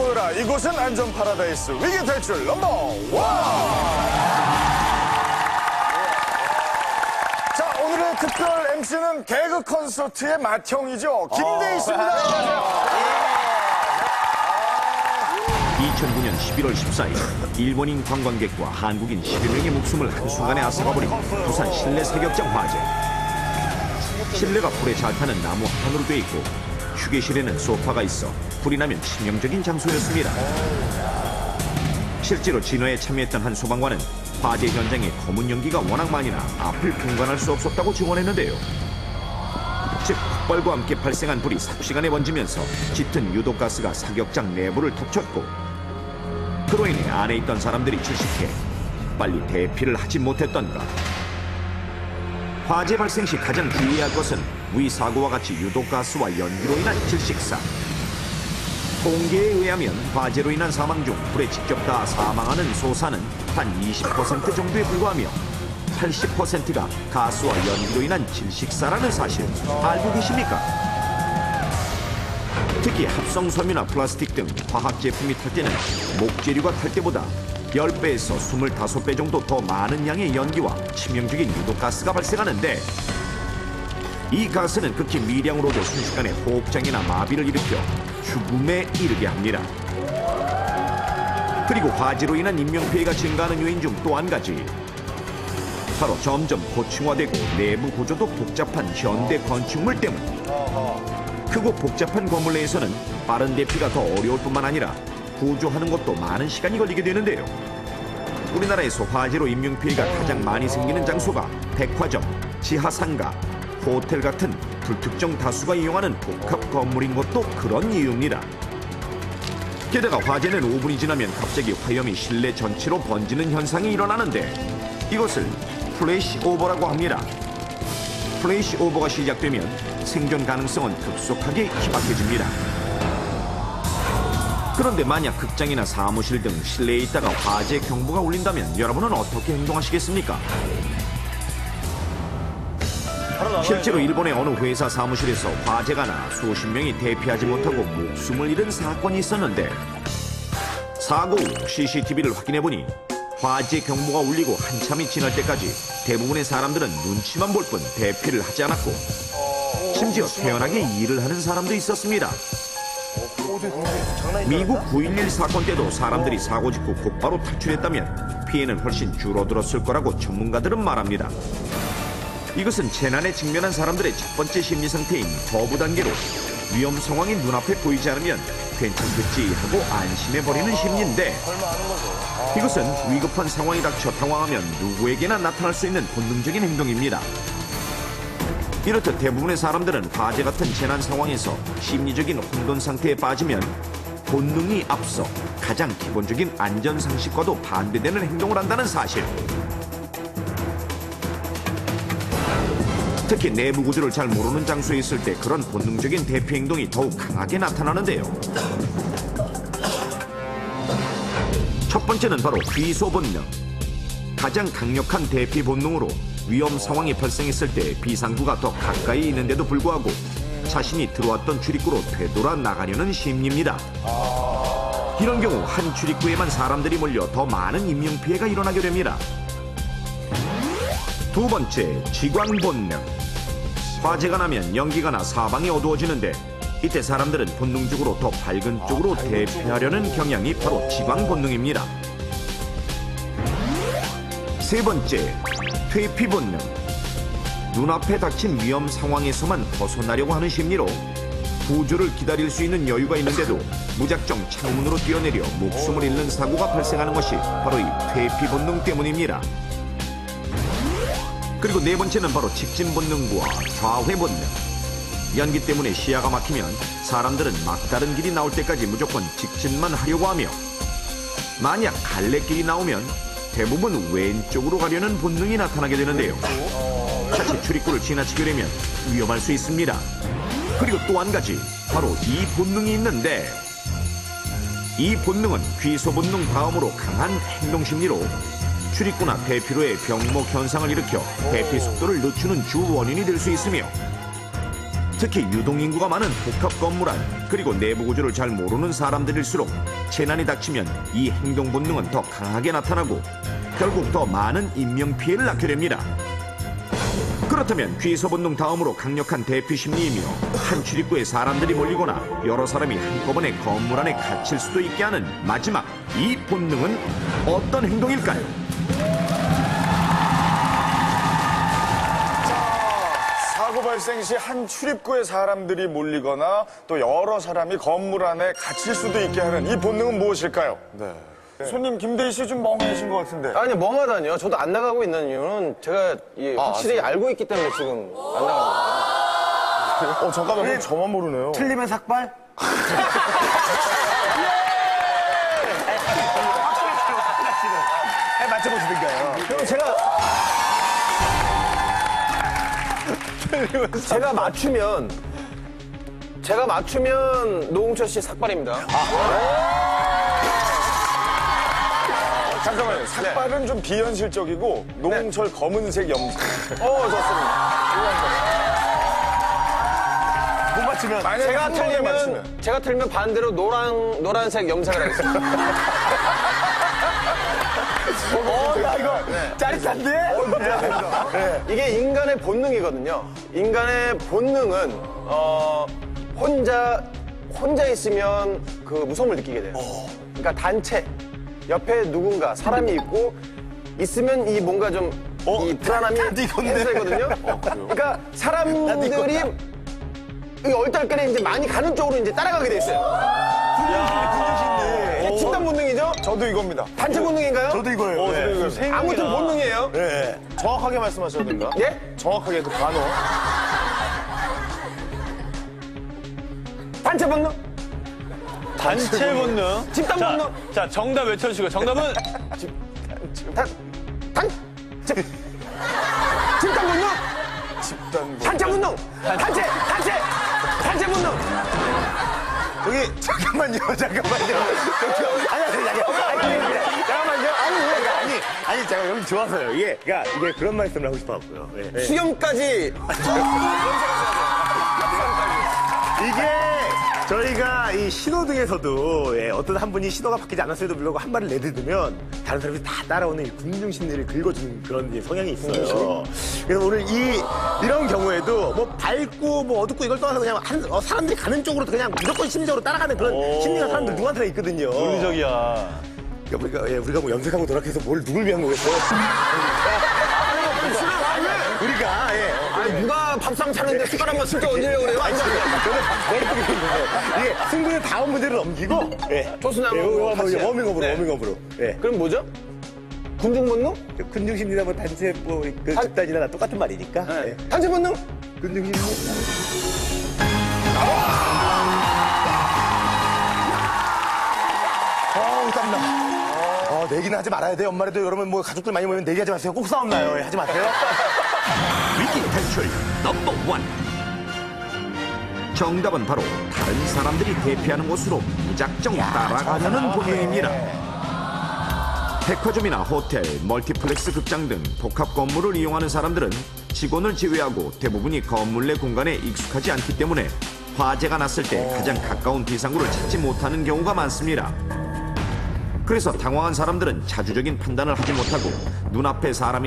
모여라. 이곳은 안전 파라다이스. 위기 탈출 넘버 원. 자, 오늘의 특별 MC는 개그 콘서트의 맏형이죠. 김대희 씨입니다. 안녕하세요. 2009년 11월 14일 일본인 관광객과 한국인 11명의 목숨을 한순간에 앗아가버린 부산 실내 사격장 화재. 실내가 불에 잘 타는 나무 한으로 돼 있고 휴게실에는 소파가 있어 불이 나면 치명적인 장소였습니다. 실제로 진화에 참여했던 한 소방관은 화재 현장에 검은 연기가 워낙 많이 나 앞을 분간할 수 없었다고 증언했는데요. 즉 폭발과 함께 발생한 불이 삽시간에 번지면서 짙은 유독가스가 사격장 내부를 덮쳤고 그로 인해 안에 있던 사람들이 질식해 빨리 대피를 하지 못했던 것. 화재 발생 시 가장 주의해야 할 것은 위 사고와 같이 유독가스와 연기로 인한 질식사. 통계에 의하면 화재로 인한 사망 중 불에 직접 다 사망하는 소사는 한 20% 정도에 불과하며 80%가 가스와 연기로 인한 질식사라는 사실 알고 계십니까? 특히 합성 섬유나 플라스틱 등 화학 제품이 탈 때는 목재류가 탈 때보다 10배에서 25배 정도 더 많은 양의 연기와 치명적인 유독가스가 발생하는데 이 가스는 극히 미량으로도 순식간에 호흡장애나 마비를 일으켜 죽음에 이르게 합니다. 그리고 화재로 인한 인명피해가 증가하는 요인 중 또 한 가지, 바로 점점 고층화되고 내부 구조도 복잡한 현대 건축물 때문. 크고 복잡한 건물 내에서는 빠른 대피가 더 어려울 뿐만 아니라 구조하는 것도 많은 시간이 걸리게 되는데요. 우리나라에서 화재로 인명피해가 가장 많이 생기는 장소가 백화점, 지하상가, 호텔 같은 불특정 다수가 이용하는 복합 건물인 것도 그런 이유입니다. 게다가 화재는 5분이 지나면 갑자기 화염이 실내 전체로 번지는 현상이 일어나는데 이것을 플래시 오버라고 합니다. 플래시 오버가 시작되면 생존 가능성은 급속하게 희박해집니다. 그런데 만약 극장이나 사무실 등 실내에 있다가 화재 경보가 울린다면 여러분은 어떻게 행동하시겠습니까? 실제로 일본의 어느 회사 사무실에서 화재가 나 수십 명이 대피하지 못하고 목숨을 잃은 사건이 있었는데 사고 후 CCTV를 확인해보니 화재 경보가 울리고 한참이 지날 때까지 대부분의 사람들은 눈치만 볼 뿐 대피를 하지 않았고 심지어 태연하게 일을 하는 사람도 있었습니다. 미국 9.11 사건 때도 사람들이 사고 직후 곧바로 탈출했다면 피해는 훨씬 줄어들었을 거라고 전문가들은 말합니다. 이것은 재난에 직면한 사람들의 첫 번째 심리 상태인 거부 단계로 위험 상황이 눈앞에 보이지 않으면 괜찮겠지 하고 안심해버리는 심리인데 이것은 위급한 상황이 닥쳐 당황하면 누구에게나 나타날 수 있는 본능적인 행동입니다. 이렇듯 대부분의 사람들은 화재 같은 재난 상황에서 심리적인 혼돈 상태에 빠지면 본능이 앞서 가장 기본적인 안전상식과도 반대되는 행동을 한다는 사실. 특히 내부 구조를 잘 모르는 장소에 있을 때 그런 본능적인 대피 행동이 더욱 강하게 나타나는데요. 첫 번째는 바로 귀소 본능. 가장 강력한 대피 본능으로 위험 상황이 발생했을 때 비상구가 더 가까이 있는데도 불구하고 자신이 들어왔던 출입구로 되돌아 나가려는 심리입니다. 이런 경우 한 출입구에만 사람들이 몰려 더 많은 인명피해가 일어나게 됩니다. 두 번째, 지광 본능. 화재가 나면 연기가 나 사방이 어두워지는데 이때 사람들은 본능적으로 더 밝은 쪽으로 대피하려는 경향이 바로 지광 본능입니다. 세 번째, 퇴피 본능. 눈앞에 닥친 위험 상황에서만 벗어나려고 하는 심리로 구조를 기다릴 수 있는 여유가 있는데도 무작정 창문으로 뛰어내려 목숨을 잃는 사고가 발생하는 것이 바로 이 퇴피 본능 때문입니다. 그리고 네 번째는 바로 직진 본능과 좌회 본능. 연기 때문에 시야가 막히면 사람들은 막다른 길이 나올 때까지 무조건 직진만 하려고 하며 만약 갈래길이 나오면 대부분 왼쪽으로 가려는 본능이 나타나게 되는데요. 자칫 출입구를 지나치게 되면 위험할 수 있습니다. 그리고 또 한 가지, 바로 이 본능이 있는데 이 본능은 귀소 본능 다음으로 강한 행동심리로 출입구나 대피로의 병목 현상을 일으켜 대피 속도를 늦추는 주 원인이 될 수 있으며 특히 유동인구가 많은 복합 건물 안 그리고 내부 구조를 잘 모르는 사람들일수록 재난이 닥치면 이 행동 본능은 더 강하게 나타나고 결국 더 많은 인명피해를 낳게 됩니다. 그렇다면 귀소 본능 다음으로 강력한 대피 심리이며 한 출입구에 사람들이 몰리거나 여러 사람이 한꺼번에 건물 안에 갇힐 수도 있게 하는 마지막 이 본능은 어떤 행동일까요? 사고 발생 시 한 출입구에 사람들이 몰리거나 또 여러 사람이 건물 안에 갇힐 수도 있게 하는 이 본능은 무엇일까요? 손님 김대희 씨 좀 멍해진 것 같은데. 아니, 멍하다니요. 저도 안 나가고 있는 이유는 제가 확실히 알고 있기 때문에 지금 안 나가는 거예요. 잠깐만, 그럼 저만 모르네요. 틀리면 삭발? 맞춰보시든가요. 그럼 제가 맞추면 노홍철 씨 삭발입니다. 잠깐만요. 삭발은 좀 비현실적이고 노홍철 검은색 염색. 좋습니다. 못 맞추면. 만약에 제가 한 번에 맞추면. 제가 틀면 반대로 노란색 염색을 하겠습니다. 나 이거 짜릿한데? 이게 인간의 본능이거든요. 인간의 본능은 혼자 있으면 그 무서움을 느끼게 돼요. 그러니까 단체 옆에 누군가 사람이 있고 있으면 이 뭔가 좀 이 불안함이 해소되거든요. 그러니까 사람들이 이 얼떨결에 이제 많이 가는 쪽으로 이제 따라가게 돼 있어요. 이게 집단 본능이죠? 저도 이겁니다. 단체 본능인가요? 저도 이거예요. 네. 아무튼 본능이에요. 네. 정확하게 말씀하셔야 됩니다. 예? 정확하게 그 단어. 단체 본능? 단체 본능. 집단 본능? 자, 정답 외쳐주시고. 정답은 집단 본능? 집단 단체 본능! 단체 본능! 여기, 잠깐만요. 잠깐만요. 아니, 제가 여기 좋아서요. 이게 그런 말씀을 하고 싶어갖고요. 예. 수염까지 이게 저희가 이 신호등에서도 어떤 한 분이 신호가 바뀌지 않았음에도 불구하고 한 발을 내딛으면 다른 사람들이 다 따라오는 이 군중 심리를 긁어주는 그런 이제 성향이 있어요. 그래서 오늘 이런 경우에도 뭐 밝고 뭐 어둡고 이걸 떠나서 그냥 사람들이 가는 쪽으로 그냥 무조건 심리적으로 따라가는 그런 심리가 사람들 누구한테나 있거든요. 논리적이야. 그러니까 우리가 뭐 염색하고 도락해서 누굴 위한 거겠어요? 우리가 아니, 누가 밥상 차는데 숟가락만 슬쩍 얹으려고 그래요? 이게 승부는 다음 문제를 넘기고 조수나무 같이 해요. 워밍업으로 그럼 뭐죠? 군중 본능? 군중 심리나 뭐 단체 그 집단이나 다 똑같은 말이니까 단체 본능? 군중 심리 땀나. 내기는 하지 말아야 돼요. 엄마라도 여러분 뭐 가족들 많이 모이면 내기하지 마세요. 꼭 싸움 나요. 하지 마세요. 위기 탈출 넘버 원. 정답은 바로 다른 사람들이 대피하는 곳으로 무작정 따라가려는 본능입니다. 백화점이나 호텔, 멀티플렉스 극장 등 복합 건물을 이용하는 사람들은 직원을 제외하고 대부분이 건물 내 공간에 익숙하지 않기 때문에 화재가 났을 때 가장 가까운 비상구를 찾지 못하는 경우가 많습니다. 그래서 당황한 사람들은 자주적인 판단을 하지 못하고 눈앞에 사람이